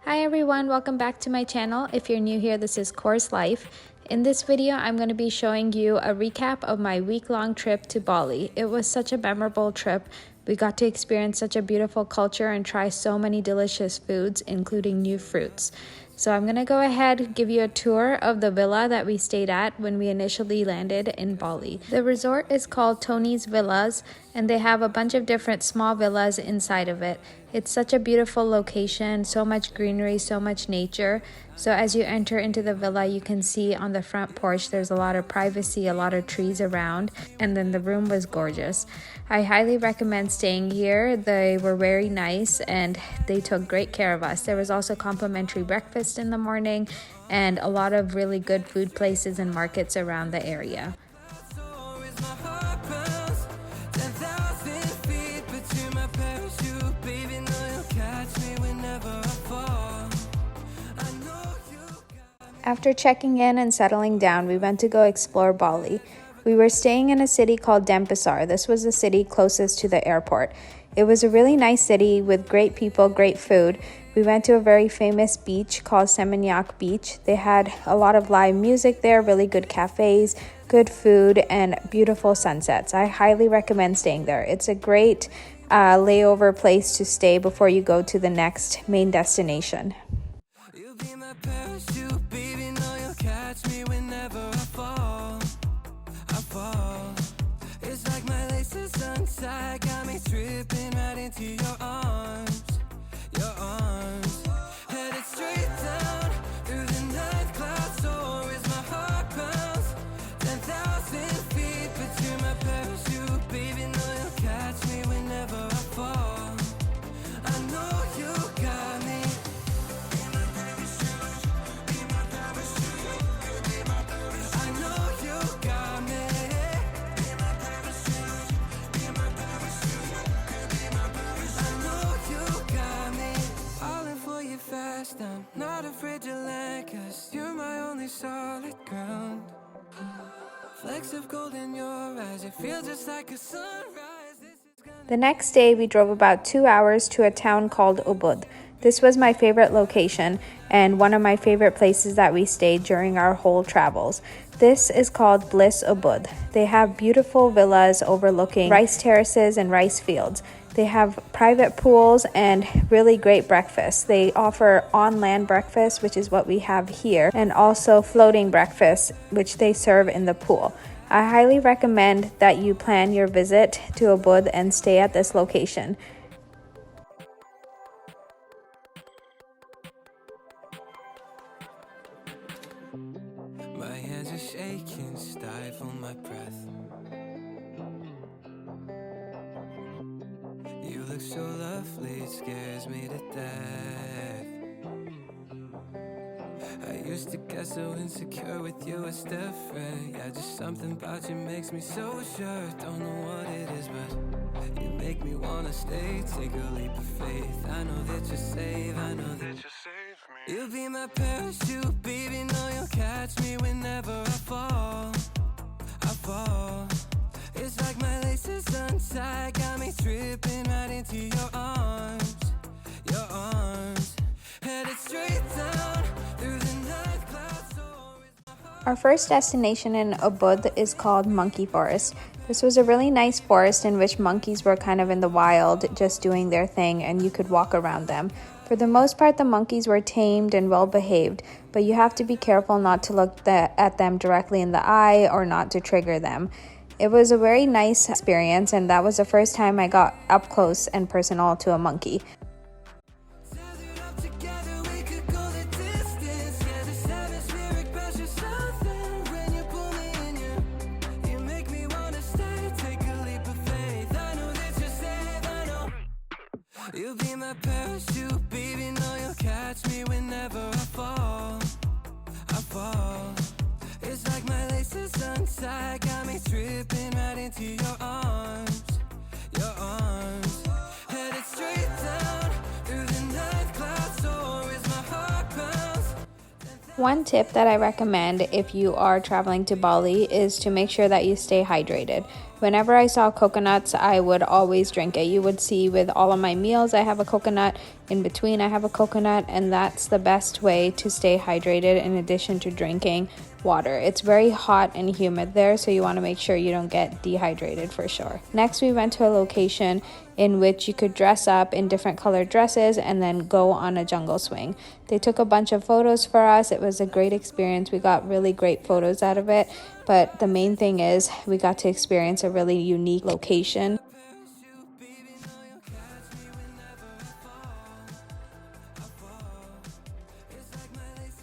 Hi everyone, welcome back to my channel. If you're new here, this is Course Life. In this video, I'm going to be showing you a recap of my week-long trip to Bali. It was such a memorable trip. We got to experience such a beautiful culture and try so many delicious foods, including new fruits. So I'm going to go ahead and give you a tour of the villa that we stayed at when we initially landed in Bali. The resort is called Tony's Villas, and they have a bunch of different small villas inside of it. It's such a beautiful location, so much greenery, so much nature. So as you enter into the villa, you can see on the front porch there's a lot of privacy, a lot of trees around, and then the room was gorgeous. I highly recommend staying here. They were very nice and they took great care of us. There was also complimentary breakfast in the morning and a lot of really good food places and markets around the area. After checking in and settling down, we went to go explore Bali. We were staying in a city called Denpasar. This was the city closest to the airport. It was a really nice city with great people, great food. We went to a very famous beach called Seminyak Beach. They had a lot of live music there, really good cafes, good food, and beautiful sunsets. I highly recommend staying there. It's a great layover place to stay before you go to the next main destination. You'll be my parachute, baby, know you'll catch me whenever I fall. It's like my laces untied, got me tripping right into your arms, headed straight down through the night clouds, so is my heart bounce 10,000 feet, but you're my parachute, baby, know you'll catch me whenever I fall. I know you got me. I'm not afraid to land, 'cause you're my only solid ground. Flecks of gold in your eyes, it feels just like a sunrise. The next day, we drove about 2 hours to a town called Ubud. This was my favorite location and one of my favorite places that we stayed during our whole travels. This is called Bliss Ubud. They have beautiful villas overlooking rice terraces and rice fields. They have private pools and really great breakfast. They offer on-land breakfast, which is what we have here, and also floating breakfast, which they serve in the pool. I highly recommend that you plan your visit to Ubud and stay at this location. My hands are shaking, stifle my breath. You look so lovely, it scares me to death. I used to get so insecure with you, it's different. Yeah, just something about you makes me so sure. Don't know what it is, but you make me wanna stay. Take a leap of faith, I know that you're safe, I know that you're safe. You'll be my parachute, baby, know you'll catch me whenever I fall. It's like my laces untied, got me tripping right into your arms, headed straight down through the night clouds. Our first destination in Ubud is called Monkey Forest. This was a really nice forest in which monkeys were kind of in the wild, just doing their thing, and you could walk around them. For the most part, the monkeys were tamed and well behaved, but you have to be careful not to look at them directly in the eye or not to trigger them. It was a very nice experience, and that was the first time I got up close and personal to a monkey. You'll be my parachute, baby, know you'll catch me whenever I fall. It's like my laces untied, got me tripping right into your arms, headed straight down through the night clouds, so is my heart bounce. One tip that I recommend if you are traveling to Bali is to make sure that you stay hydrated. Whenever I saw coconuts, I would always drink it. You would see with all of my meals, I have a coconut. In between, I have a coconut, and that's the best way to stay hydrated in addition to drinking water. It's very hot and humid there, so you want to make sure you don't get dehydrated for sure. Next, we went to a location in which you could dress up in different colored dresses and then go on a jungle swing. They took a bunch of photos for us. It was a great experience. We got really great photos out of it, but the main thing is we got to experience a really unique location.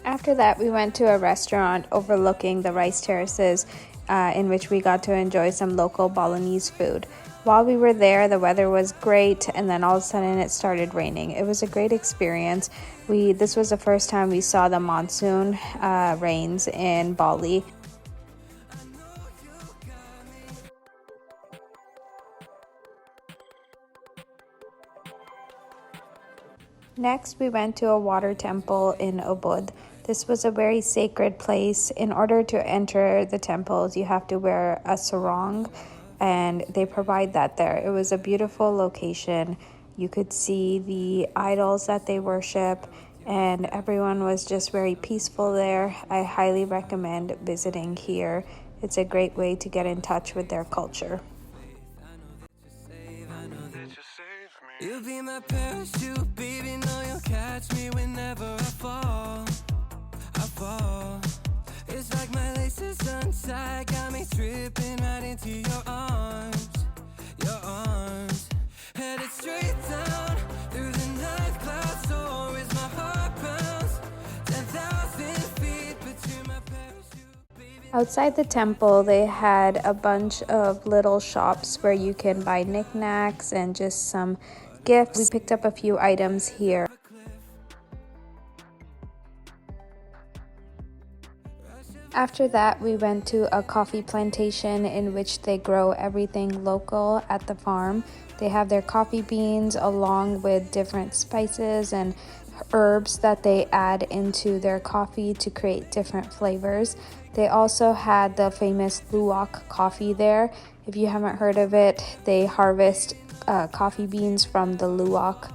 After that, we went to a restaurant overlooking the rice terraces in which we got to enjoy some local Balinese food. While we were there, the weather was great, and then all of a sudden it started raining. It was a great experience. This was the first time we saw the monsoon rains in Bali. Next, we went to a water temple in Ubud. This was a very sacred place. In order to enter the temples, you have to wear a sarong, and they provide that there. It was a beautiful location. You could see the idols that they worship, and everyone was just very peaceful there. I highly recommend visiting here. It's a great way to get in touch with their culture. You'll be my parachute, baby, know you'll catch me whenever I fall. It's like my laces untied, got me tripping right into your arms. Headed straight down through the night clouds, so is my heart pounds 10,000 feet between my parachute. Outside the temple, they had a bunch of little shops where you can buy knickknacks and just some gifts. We picked up a few items here. After that, we went to a coffee plantation in which they grow everything local at the farm. They have their coffee beans along with different spices and herbs that they add into their coffee to create different flavors. They also had the famous luwak coffee there. If you haven't heard of it, they harvest coffee beans from the luwak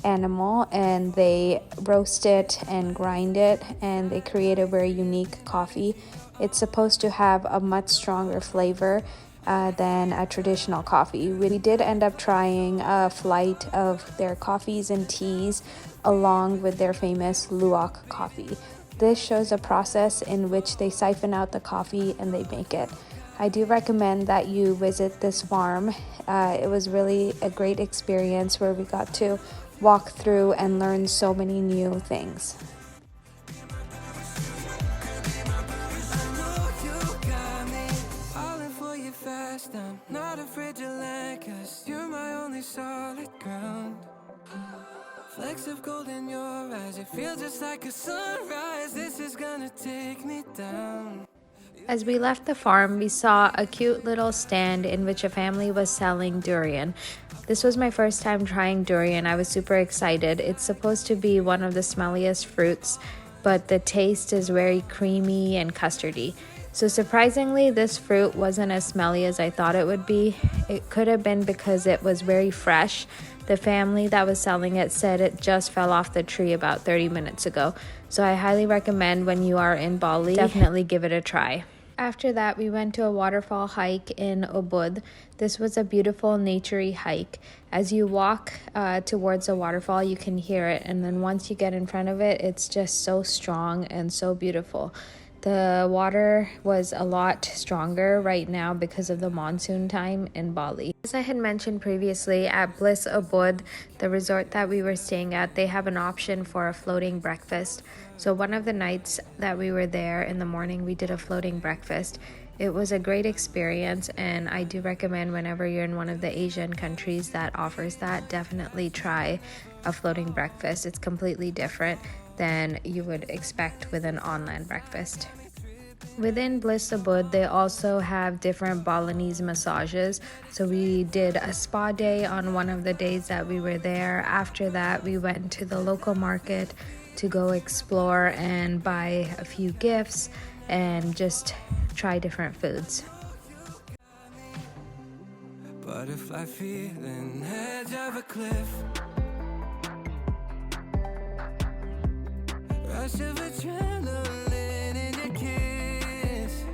animal, and they roast it and grind it, and they create a very unique coffee. It's supposed to have a much stronger flavor than a traditional coffee. We did end up trying a flight of their coffees and teas along with their famous luwak coffee. This shows a process in which they siphon out the coffee and they make it. I do recommend that you visit this farm. It was really a great experience where we got to walk through and learn so many new things. I'm not afraid to land, 'cause you're my only solid ground. Flecks of gold in your eyes, it feels just like a sunrise. This is gonna take me down. As we left the farm, we saw a cute little stand in which a family was selling durian. This was my first time trying durian. I was super excited. It's supposed to be one of the smelliest fruits, but the taste is very creamy and custardy. So surprisingly, this fruit wasn't as smelly as I thought it would be. It could have been because it was very fresh. The family that was selling it said it just fell off the tree about 30 minutes ago. So I highly recommend when you are in Bali, definitely give it a try. After that, we went to a waterfall hike in Ubud. This was a beautiful naturey hike. As you walk towards the waterfall, you can hear it. And then once you get in front of it, it's just so strong and so beautiful. The water was a lot stronger right now because of the monsoon time in Bali. As I had mentioned previously, at Bliss Ubud, the resort that we were staying at, they have an option for a floating breakfast. So one of the nights that we were there in the morning, we did a floating breakfast. It was a great experience, and I do recommend whenever you're in one of the Asian countries that offers that, definitely try a floating breakfast. It's completely different than you would expect with an on-land breakfast. Within Bliss Ubud, they also have different Balinese massages. So we did a spa day on one of the days that we were there. After that, we went to the local market to go explore and buy a few gifts and just try different foods. Butterfly feeling, edge of a cliff. Rush of adrenaline in your kiss.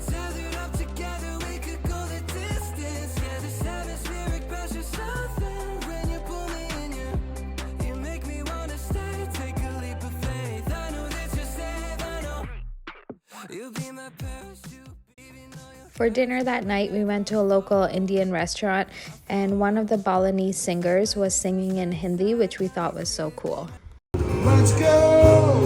Tethered up together, we could go the distance. Yeah, this atmospheric pressure, something when you pull me in you make me wanna stay. Take a leap of faith. I know that you're safe. I know you'll be my parachute. For dinner that night, we went to a local Indian restaurant, and one of the Balinese singers was singing in Hindi, which we thought was so cool. Let's go,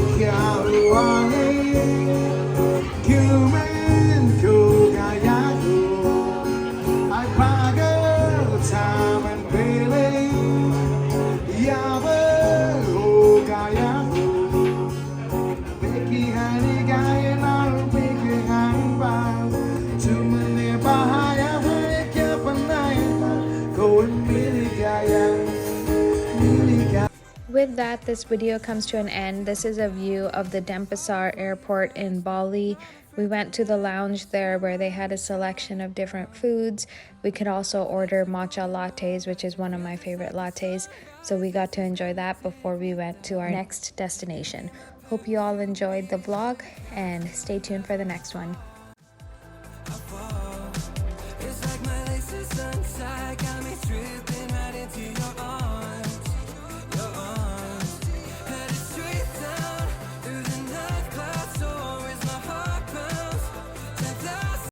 With that, this video comes to an end. This is a view of the Denpasar airport in Bali. We went to the lounge there where they had a selection of different foods. We could also order matcha lattes, which is one of my favorite lattes. So we got to enjoy that before we went to our next destination. Hope you all enjoyed the vlog and stay tuned for the next one. It's like my laces untied, got me tripping.